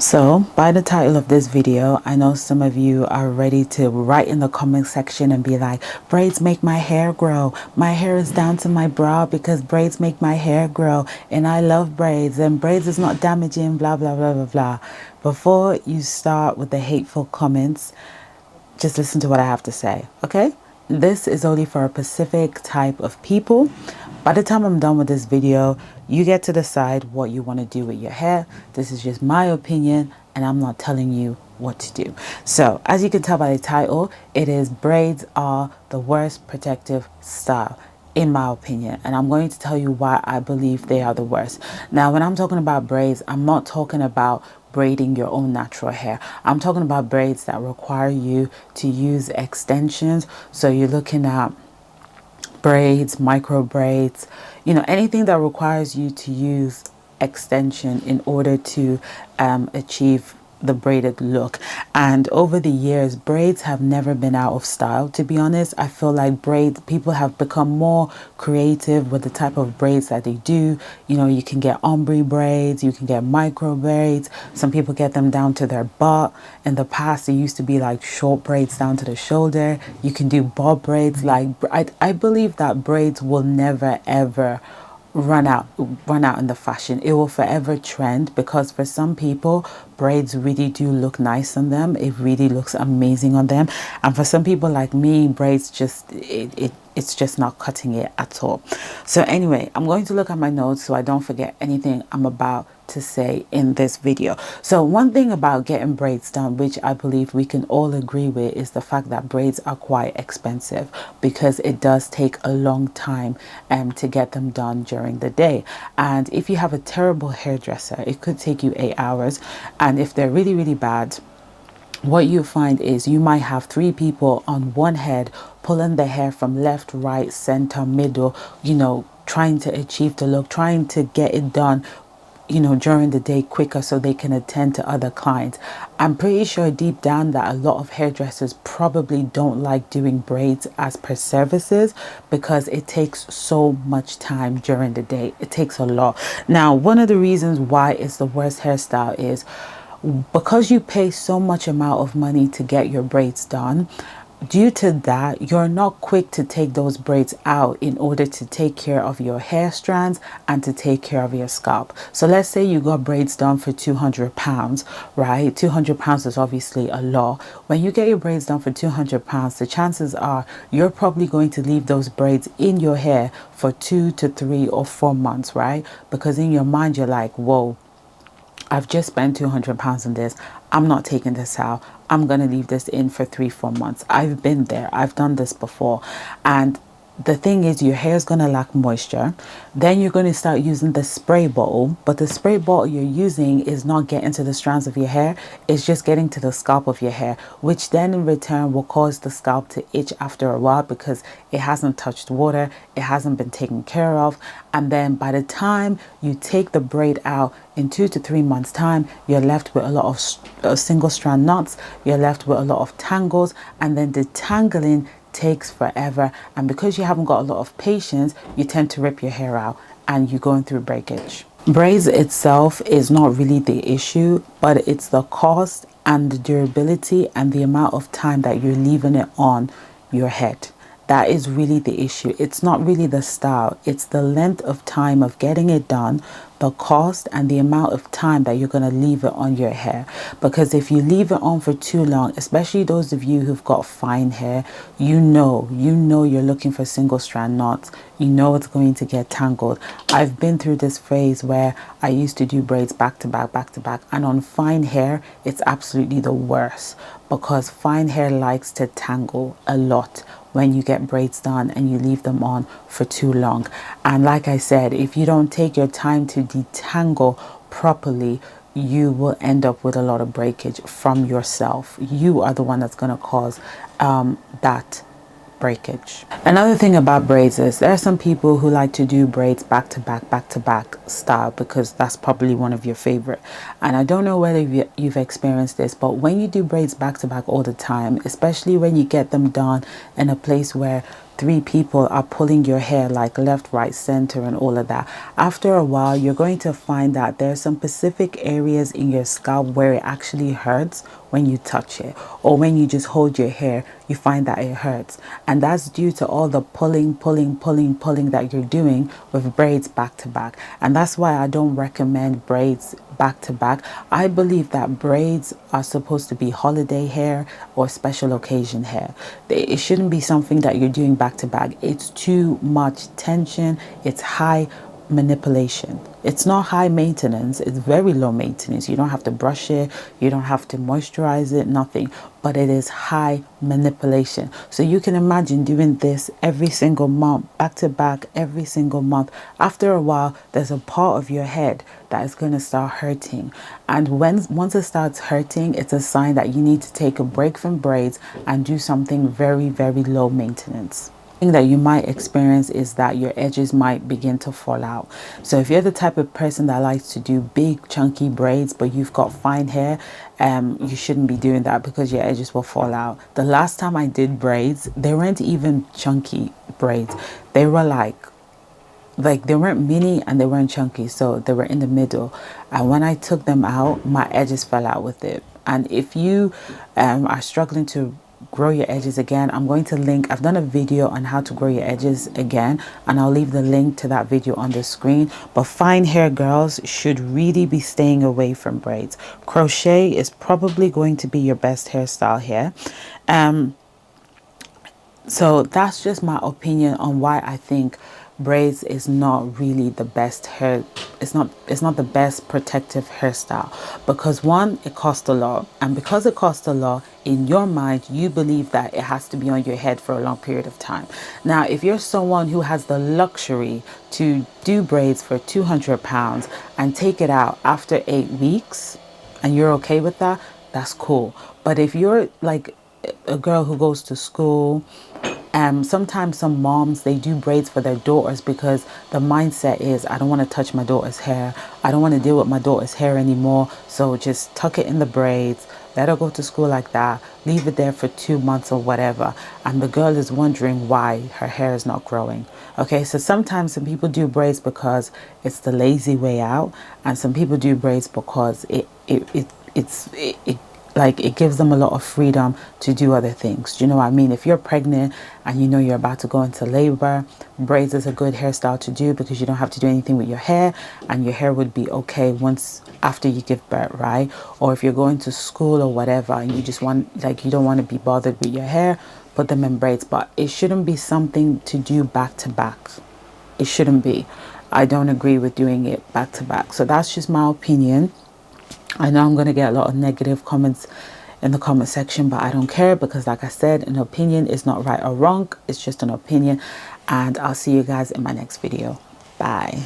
So, by the title of this video, I know some of you are ready to write in the comment section and be like, braids make my hair grow. My hair is down to my brow because braids make my hair grow. And I love braids and braids is not damaging, blah, blah, blah, blah, blah. Before you start with the hateful comments, just listen to what I have to say, okay? This is only for a specific type of people. By the time I'm done with this video, you get to decide what you want to do with your hair. This is just my opinion, and I'm not telling you what to do. So, as you can tell by the title, it is braids are the worst protective style, in my opinion, and I'm going to tell you why I believe they are the worst. Now, when I'm talking about braids, I'm not talking about braiding your own natural hair. I'm talking about braids that require you to use extensions. So you're looking at braids, micro braids, anything that requires you to use extension in order to achieve the braided look. And over the years, braids have never been out of style. To be honest, I feel like people have become more creative with the type of braids that they do. You can get ombre braids, you can get micro braids. Some people get them down to their butt. In the past, it used to be like short braids down to the shoulder. You can do bob braids. Like I believe that braids will never ever run out in the fashion. It will forever trend, because for some people, braids really do look nice on them. It really looks amazing on them. And for some people like me, braids it's just not cutting it at all. So anyway, I'm going to look at my notes so I don't forget anything I'm about to say in this video. So one thing about getting braids done, which I believe we can all agree with, is the fact that braids are quite expensive, because it does take a long time to get them done during the day. And if you have a terrible hairdresser, it could take you 8 hours. And if they're really, really bad, what you find is you might have 3 people on one head pulling the hair from left, right, center, middle, trying to achieve the look, trying to get it done during the day quicker so they can attend to other clients. I'm pretty sure deep down that a lot of hairdressers probably don't like doing braids as per services, because it takes so much time during the day. It takes a lot. Now, one of the reasons why it's the worst hairstyle is because you pay so much amount of money to get your braids done. Due to that, you're not quick to take those braids out in order to take care of your hair strands and to take care of your scalp. So let's say you got braids done for £200, right? £200 is obviously a lot. When you get your braids done for £200, the chances are you're probably going to leave those braids in your hair for 2 to 3 or 4 months, right? Because in your mind, you're like, whoa, I've just spent £200 on this. I'm not taking this out. I'm going to leave this in for 3-4 months. I've been there. I've done this before. And the thing is, your hair is going to lack moisture. Then you're going to start using the spray bottle, but the spray bottle you're using is not getting to the strands of your hair. It's just getting to the scalp of your hair, which then in return will cause the scalp to itch after a while, because it hasn't touched water, it hasn't been taken care of. And then by the time you take the braid out in 2 to 3 months time, you're left with a lot of single strand knots. You're left with a lot of tangles, and then detangling takes forever. And because you haven't got a lot of patience, you tend to rip your hair out and you're going through breakage. Braids itself is not really the issue, but it's the cost and the durability and the amount of time that you're leaving it on your head. That is really the issue. It's not really the style. It's the length of time of getting it done, the cost, and the amount of time that you're going to leave it on your hair. Because if you leave it on for too long, especially those of you who've got fine hair, you know you're looking for single strand knots. You know it's going to get tangled. I've been through this phase where I used to do braids back to back, and on fine hair, it's absolutely the worst, because fine hair likes to tangle a lot when you get braids done and you leave them on for too long. And like I said, if you don't take your time to detangle properly, you will end up with a lot of breakage from yourself. You are the one that's going to cause that breakage. Another thing about braids is there are some people who like to do braids back to back style, because that's probably one of your favorite. And I don't know whether you've experienced this, but when you do braids back to back all the time, especially when you get them done in a place where three people are pulling your hair like left, right, center, and all of that, after a while, you're going to find that there's some specific areas in your scalp where it actually hurts when you touch it, or when you just hold your hair, you find that it hurts. And that's due to all the pulling that you're doing with braids back to back. And that's why I don't recommend braids back to back. I believe that braids are supposed to be holiday hair or special occasion hair. It shouldn't be something that you're doing back to back. It's too much tension. It's high manipulation. It's not high maintenance, it's very low maintenance. You don't have to brush it, you don't have to moisturize it, nothing, but it is high manipulation. So you can imagine doing this every single month, back to back, every single month. After a while, there's a part of your head that is going to start hurting, and once it starts hurting, it's a sign that you need to take a break from braids and do something very, very low maintenance. Thing that you might experience is that your edges might begin to fall out. So if you're the type of person that likes to do big chunky braids but you've got fine hair, you shouldn't be doing that because your edges will fall out. The last time I did braids, they weren't even chunky braids. They were like they weren't mini and they weren't chunky, so they were in the middle. And when I took them out, my edges fell out with it. And if you are struggling to grow your edges again, I'm going to link, I've done a video on how to grow your edges again, and I'll leave the link to that video on the screen. But fine hair girls should really be staying away from braids. Crochet is probably going to be your best hairstyle here. So that's just my opinion on why I think braids is not really the best hair. It's not the best protective hairstyle, because one, it costs a lot, and because it costs a lot, in your mind you believe that it has to be on your head for a long period of time. Now if you're someone who has the luxury to do braids for 200 pounds and take it out after 8 weeks and you're okay with that, that's cool. But if you're like a girl who goes to school, sometimes some moms, they do braids for their daughters because the mindset is, I don't want to touch my daughter's hair, I don't want to deal with my daughter's hair anymore, so just tuck it in the braids, let her go to school like that, leave it there for 2 months or whatever, and the girl is wondering why her hair is not growing. Okay, so sometimes some people do braids because it's the lazy way out, and some people do braids because it gives them a lot of freedom to do other things. Do you know what I mean? If you're pregnant and you know you're about to go into labor, braids is a good hairstyle to do because you don't have to do anything with your hair, and your hair would be okay once after you give birth, right? Or if you're going to school or whatever and you just want, you don't want to be bothered with your hair, put them in braids. But it shouldn't be something to do back to back. It shouldn't be. I don't agree with doing it back to back. So that's just my opinion. I know I'm going to get a lot of negative comments in the comment section, but I don't care, because like I said, an opinion is not right or wrong. It's just an opinion, and I'll see you guys in my next video. Bye.